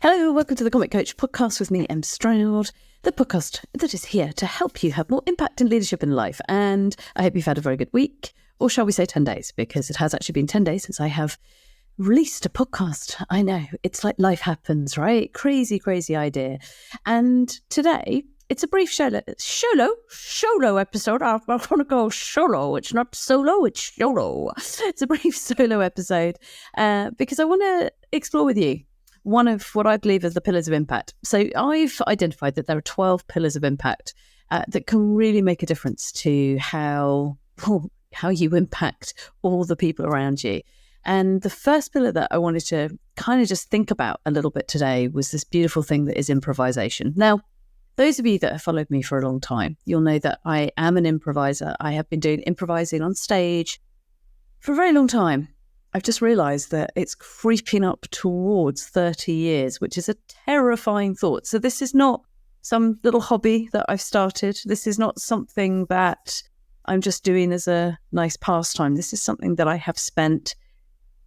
Hello, welcome to the Comic Coach podcast with me, Em Stroud, the podcast that is here to help you have more impact and leadership in life. And I hope you've had a very good week, or shall we say 10 days, because it has actually been 10 days since I have released a podcast. I know, it's like life happens, right? Crazy, crazy idea. And today, it's a brief solo episode. I want to go solo. It's not solo, it's solo. It's a brief solo episode because I want to explore with you one of what I believe is the pillars of impact. So I've identified that there are 12 pillars of impact that can really make a difference to how you impact all the people around you. And the first pillar that I wanted to kind of just think about a little bit today was this beautiful thing that is improvisation. Now, those of you that have followed me for a long time, you'll know that I am an improviser. I have been doing improvising on stage for a very long time. I've just realised that it's creeping up towards 30 years, which is a terrifying thought. So this is not some little hobby that I've started. This is not something that I'm just doing as a nice pastime. This is something that I have spent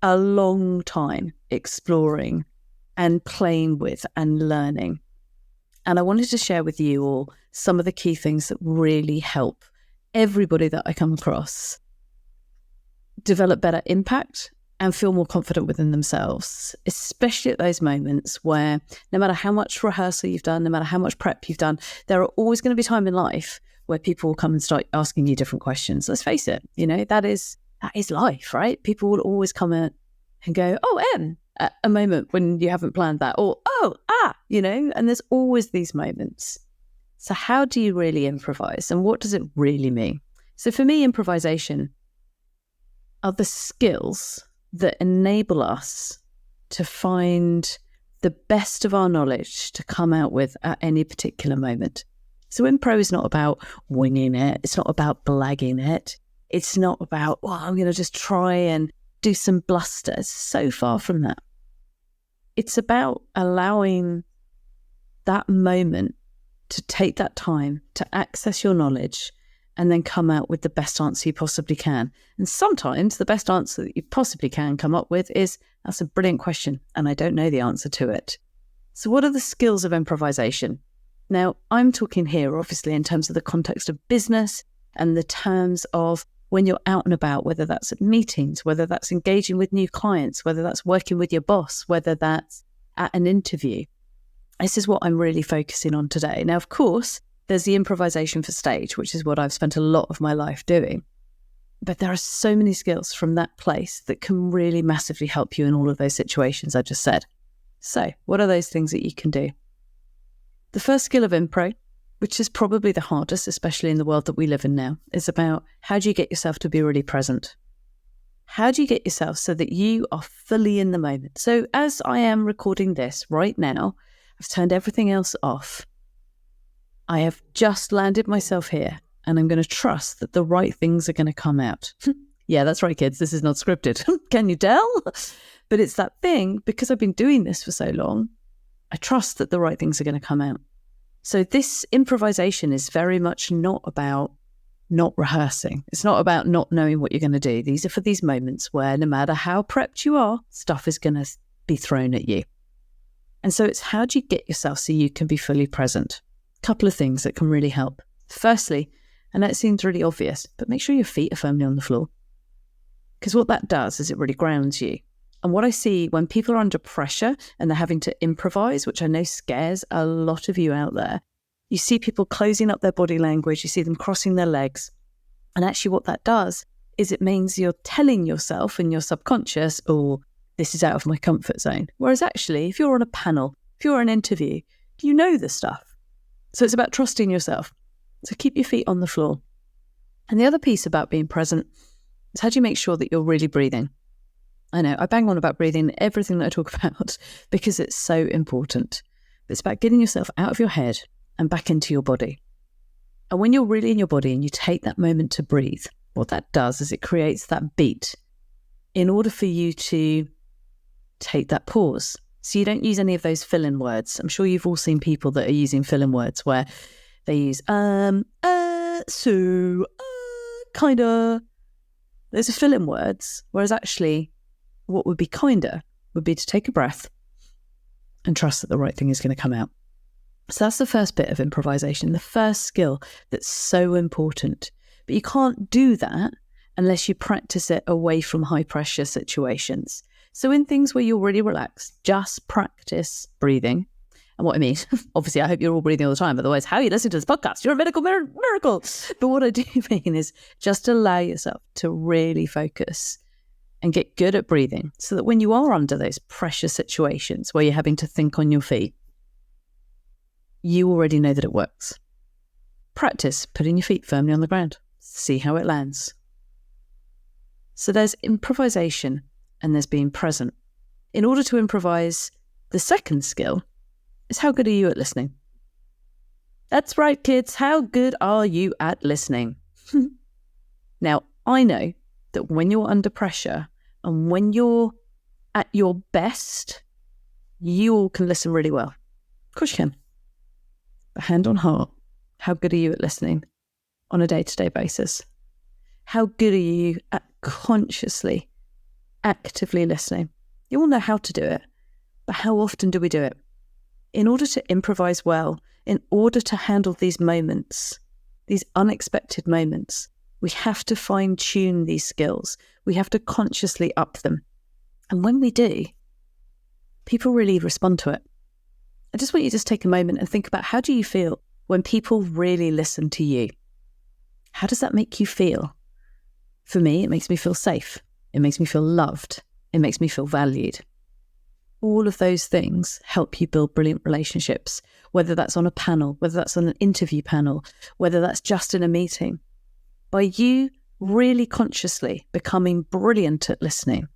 a long time exploring and playing with and learning. And I wanted to share with you all some of the key things that really help everybody that I come across develop better impact and feel more confident within themselves, especially at those moments where no matter how much rehearsal you've done, no matter how much prep you've done, there are always going to be time in life where people will come and start asking you different questions. Let's face it, that is life, right? People will always come in and go, oh, Em, at a moment when you haven't planned that, or, and there's always these moments. So how do you really improvise, and what does it really mean? So for me, improvisation are the skills that enable us to find the best of our knowledge to come out with at any particular moment. So improv is not about winging it. It's not about blagging it. It's not about, I'm going to just try and do some bluster. It's so far from that. It's about allowing that moment to take that time to access your knowledge and then come out with the best answer you possibly can. And sometimes the best answer that you possibly can come up with is, that's a brilliant question, and I don't know the answer to it. So what are the skills of improvisation? Now, I'm talking here, obviously, in terms of the context of business and the terms of when you're out and about, whether that's at meetings, whether that's engaging with new clients, whether that's working with your boss, whether that's at an interview. This is what I'm really focusing on today. Now, of course, there's the improvisation for stage, which is what I've spent a lot of my life doing. But there are so many skills from that place that can really massively help you in all of those situations I just said. So what are those things that you can do? The first skill of impro, which is probably the hardest, especially in the world that we live in now, is about how do you get yourself to be really present? How do you get yourself so that you are fully in the moment? So as I am recording this right now, I've turned everything else off. I have just landed myself here, and I'm going to trust that the right things are going to come out. Yeah, that's right, kids. This is not scripted. Can you tell? But it's that thing, because I've been doing this for so long, I trust that the right things are going to come out. So this improvisation is very much not about not rehearsing. It's not about not knowing what you're going to do. These are for these moments where no matter how prepped you are, stuff is going to be thrown at you. And so it's how do you get yourself so you can be fully present? Couple of things that can really help. Firstly, and that seems really obvious, but make sure your feet are firmly on the floor. Because what that does is it really grounds you. And what I see when people are under pressure and they're having to improvise, which I know scares a lot of you out there, you see people closing up their body language, you see them crossing their legs. And actually what that does is it means you're telling yourself in your subconscious, this is out of my comfort zone. Whereas actually, if you're on a panel, if you're on an interview, you know the stuff. So it's about trusting yourself. So keep your feet on the floor. And the other piece about being present is how do you make sure that you're really breathing? I know, I bang on about breathing in everything that I talk about because it's so important. But it's about getting yourself out of your head and back into your body. And when you're really in your body and you take that moment to breathe, what that does is it creates that beat in order for you to take that pause. So you don't use any of those fill-in words. I'm sure you've all seen people that are using fill-in words where they use so, kinda. Those are fill-in words, whereas actually what would be kinder would be to take a breath and trust that the right thing is going to come out. So that's the first bit of improvisation, the first skill that's so important. But you can't do that unless you practice it away from high pressure situations. So in things where you're really relaxed, just practice breathing. And what I mean, obviously, I hope you're all breathing all the time. Otherwise, how are you listening to this podcast? You're a medical miracle. But what I do mean is just allow yourself to really focus and get good at breathing so that when you are under those pressure situations where you're having to think on your feet, you already know that it works. Practice putting your feet firmly on the ground. See how it lands. So there's improvisation and there's being present. In order to improvise, the second skill is how good are you at listening? That's right, kids. How good are you at listening? Now, I know that when you're under pressure and when you're at your best, you all can listen really well. Of course you can. But hand on heart, how good are you at listening on a day-to-day basis? How good are you at consciously, actively listening? You all know how to do it, but how often do we do it? In order to improvise well, in order to handle these moments, these unexpected moments, we have to fine-tune these skills. We have to consciously up them. And when we do, people really respond to it. I just want you to just take a moment and think about, how do you feel when people really listen to you? How does that make you feel? For me, it makes me feel safe. It makes me feel loved. It makes me feel valued. All of those things help you build brilliant relationships, whether that's on a panel, whether that's on an interview panel, whether that's just in a meeting. By you really consciously becoming brilliant at listening,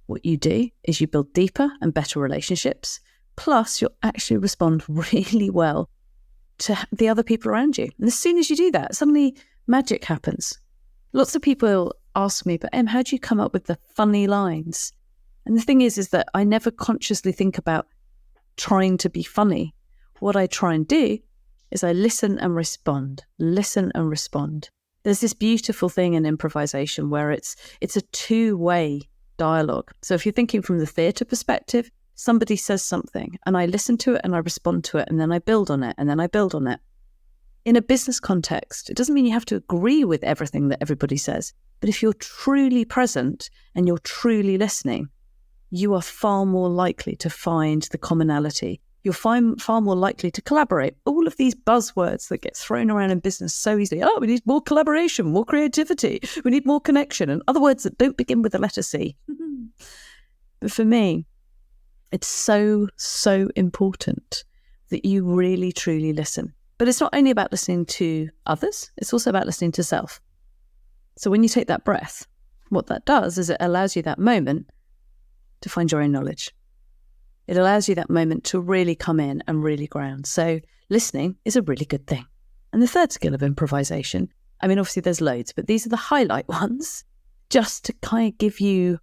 what you do is you build deeper and better relationships, plus you'll actually respond really well to the other people around you. And as soon as you do that, suddenly magic happens. Lots of people ask me, but Em, how do you come up with the funny lines? And the thing is that I never consciously think about trying to be funny. What I try and do is I listen and respond. There's this beautiful thing in improvisation where it's a two-way dialogue. So if you're thinking from the theatre perspective, somebody says something and I listen to it and I respond to it and then I build on it and then I build on it. In a business context, it doesn't mean you have to agree with everything that everybody says, but if you're truly present and you're truly listening, you are far more likely to find the commonality. You're far more likely to collaborate. All of these buzzwords that get thrown around in business so easily. Oh, we need more collaboration, more creativity. We need more connection. And other words that don't begin with the letter C. But for me, it's so, so important that you really, truly listen. But it's not only about listening to others, it's also about listening to self. So when you take that breath, what that does is it allows you that moment to find your own knowledge. It allows you that moment to really come in and really ground. So listening is a really good thing. And the third skill of improvisation, I mean, obviously there's loads, but these are the highlight ones, just to kind of give you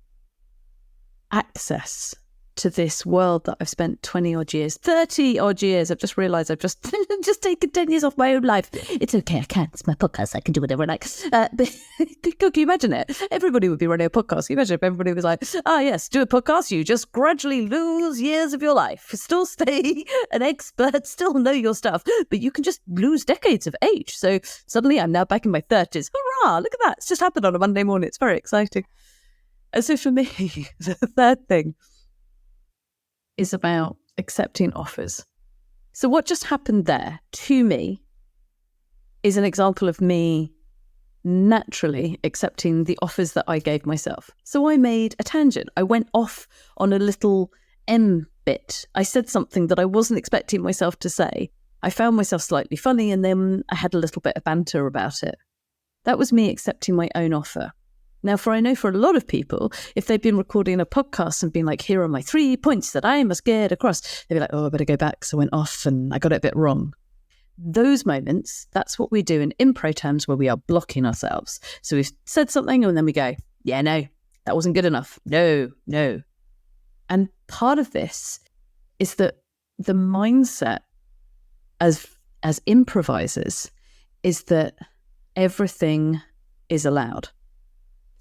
access to this world that I've spent 20 odd years, 30 odd years. I've just realised I've just taken 10 years off my own life. It's okay, I can. It's my podcast. I can do whatever I like. But can you imagine it? Everybody would be running a podcast. Can you imagine if everybody was like, yes, do a podcast. You just gradually lose years of your life. Still stay an expert, still know your stuff, but you can just lose decades of age. So suddenly I'm now back in my 30s. Hurrah, look at that. It's just happened on a Monday morning. It's very exciting. And so for me, the third thing is about accepting offers. So what just happened there to me is an example of me naturally accepting the offers that I gave myself. So I made a tangent. I went off on a little M bit. I said something that I wasn't expecting myself to say. I found myself slightly funny and then I had a little bit of banter about it. That was me accepting my own offer. Now, I know for a lot of people, if they've been recording a podcast and been like, here are my 3 points that I must get across, they'd be like, oh, I better go back because I went off and I got it a bit wrong. Those moments, that's what we do in impro terms where we are blocking ourselves. So we've said something and then we go, yeah, no, that wasn't good enough. No. And part of this is that the mindset as improvisers is that everything is allowed.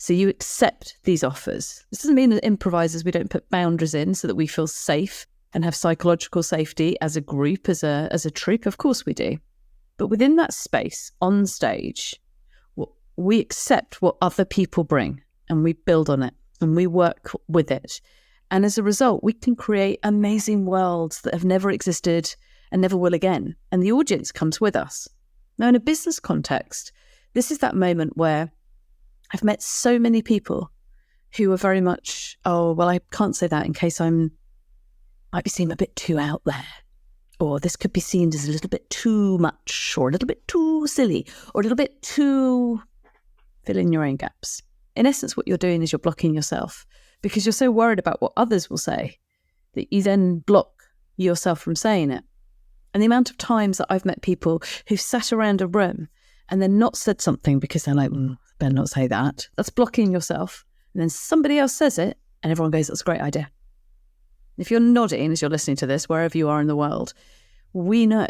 So you accept these offers. This doesn't mean that improvisers, we don't put boundaries in so that we feel safe and have psychological safety as a group, as a troupe? Of course we do. But within that space, on stage, we accept what other people bring and we build on it and we work with it. And as a result, we can create amazing worlds that have never existed and never will again. And the audience comes with us. Now, in a business context, this is that moment where I've met so many people who are very much, oh, well, I can't say that in case might be seen a bit too out there. Or this could be seen as a little bit too much, or a little bit too silly, or a little bit too fill in your own gaps. In essence, what you're doing is you're blocking yourself because you're so worried about what others will say that you then block yourself from saying it. And the amount of times that I've met people who've sat around a room and then not said something because they're like, better not say that. That's blocking yourself. And then somebody else says it and everyone goes, that's a great idea. If you're nodding as you're listening to this, wherever you are in the world, we know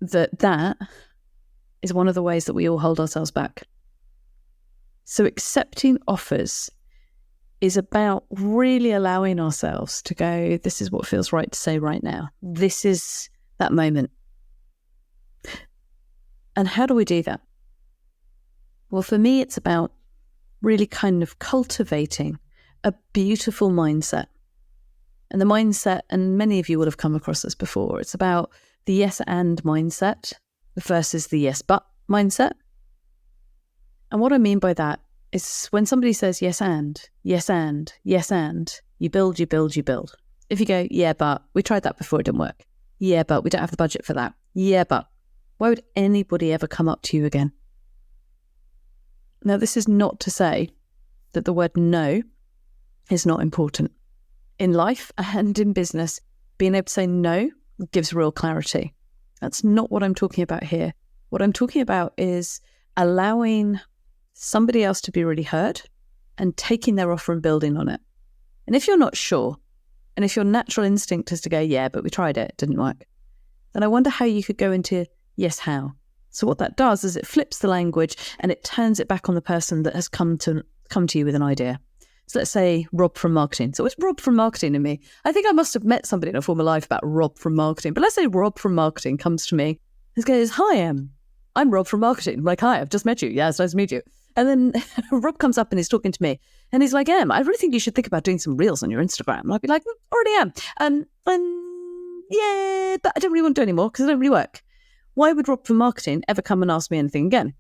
that is one of the ways that we all hold ourselves back. So accepting offers is about really allowing ourselves to go, this is what feels right to say right now. This is that moment. And how do we do that? Well, for me, it's about really kind of cultivating a beautiful mindset. And the mindset, and many of you will have come across this before, it's about the yes and mindset versus the yes but mindset. And what I mean by that is when somebody says yes and, yes and, yes and, you build, you build, you build. If you go, yeah, but we tried that before, it didn't work. Yeah, but we don't have the budget for that. Yeah, but why would anybody ever come up to you again? Now, this is not to say that the word no is not important. In life and in business, being able to say no gives real clarity. That's not what I'm talking about here. What I'm talking about is allowing somebody else to be really heard and taking their offer and building on it. And if you're not sure, and if your natural instinct is to go, yeah, but we tried it, it didn't work, then I wonder how you could go into yes, how. So what that does is it flips the language and it turns it back on the person that has come to you with an idea. So let's say Rob from marketing. So it's Rob from marketing in me. I think I must have met somebody in a former life about Rob from marketing. But let's say Rob from marketing comes to me and goes, hi, I'm Rob from marketing. I'm like, hi, I've just met you. Yeah, it's nice to meet you. And then Rob comes up and he's talking to me and he's like, I really think you should think about doing some reels on your Instagram. And I'd be like, already am. Yeah, but I don't really want to do anymore because it don't really work. Why would Rob from marketing ever come and ask me anything again?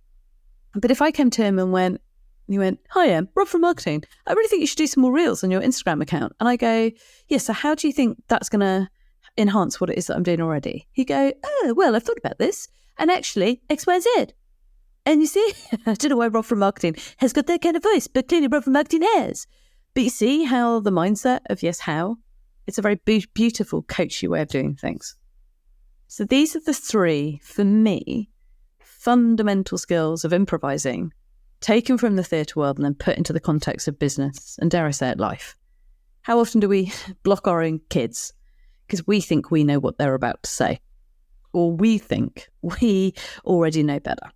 But if I came to him and he went, hi, I'm Rob from marketing. I really think you should do some more reels on your Instagram account. And I go, yeah, so how do you think that's going to enhance what it is that I'm doing already? He'd go, oh, well, I've thought about this. And actually, X, Y, Z. And you see, I don't know why Rob from marketing has got that kind of voice, but clearly Rob from marketing has. But you see how the mindset of yes, how, it's a very beautiful, coachy way of doing things. So these are the three, for me, fundamental skills of improvising, taken from the theatre world and then put into the context of business and, dare I say it, life. How often do we block our own kids because we think we know what they're about to say, or we think we already know better?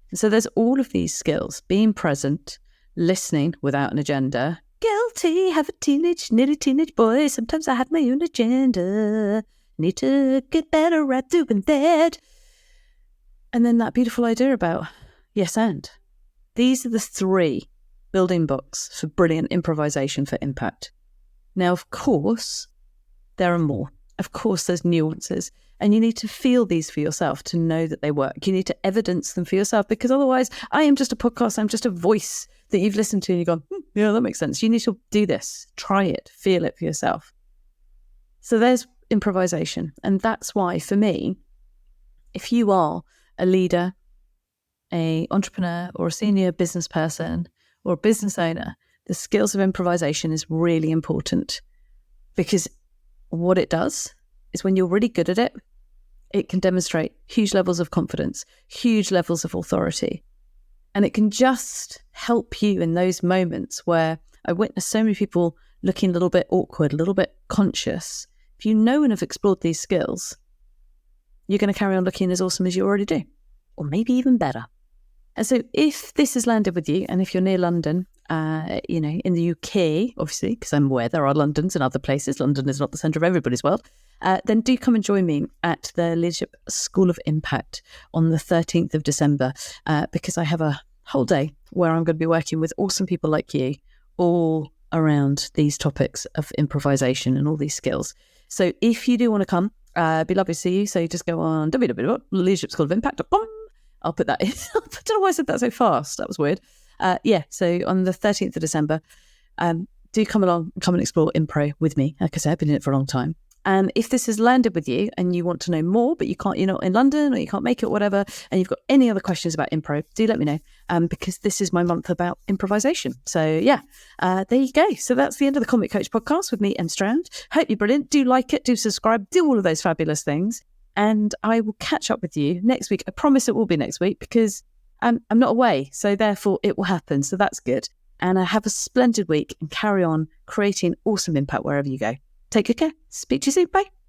And so there's all of these skills: being present, listening without an agenda. Guilty, have a nearly teenage boy. Sometimes I have my own agenda. Need to get better at doing that. And then that beautiful idea about yes and. These are the three building blocks for brilliant improvisation for impact. Now, of course, there are more. Of course, there's nuances. And you need to feel these for yourself to know that they work. You need to evidence them for yourself, because otherwise, I am just a podcast. I'm just a voice that you've listened to and you've gone, yeah, that makes sense. You need to do this. Try it. Feel it for yourself. So there's improvisation. And that's why, for me, if you are a leader, an entrepreneur, or a senior business person, or a business owner, the skills of improvisation is really important, because what it does is when you're really good at it, it can demonstrate huge levels of confidence, huge levels of authority. And it can just help you in those moments where I witness so many people looking a little bit awkward, a little bit conscious. If you know and have explored these skills, you're going to carry on looking as awesome as you already do, or maybe even better. And so if this has landed with you, and if you're near London, in the UK, obviously, because I'm aware there are Londons and other places. London is not the centre of everybody's world. Then do come and join me at the Leadership School of Impact on the 13th of December, because I have a whole day where I'm going to be working with awesome people like you all around these topics of improvisation and all these skills. So if you do want to come, it'd be lovely to see you. So just go on www.leadershipschoolofimpact.com. I'll put that in. I don't know why I said that so fast. That was weird. So on the 13th of December, do come along, come and explore improv with me. Like I said, I've been in it for a long time. And if this has landed with you and you want to know more, but you're not in London or you can't make it or whatever, and you've got any other questions about improv, do let me know, because this is my month about improvisation. So there you go. So that's the end of the Comic Coach podcast with me, Em Strand. Hope you're brilliant. Do like it, do subscribe, do all of those fabulous things. And I will catch up with you next week. I promise it will be next week because I'm not away. So therefore it will happen. So that's good. And have a splendid week and carry on creating awesome impact wherever you go. Take good care. Speak to you soon. Bye.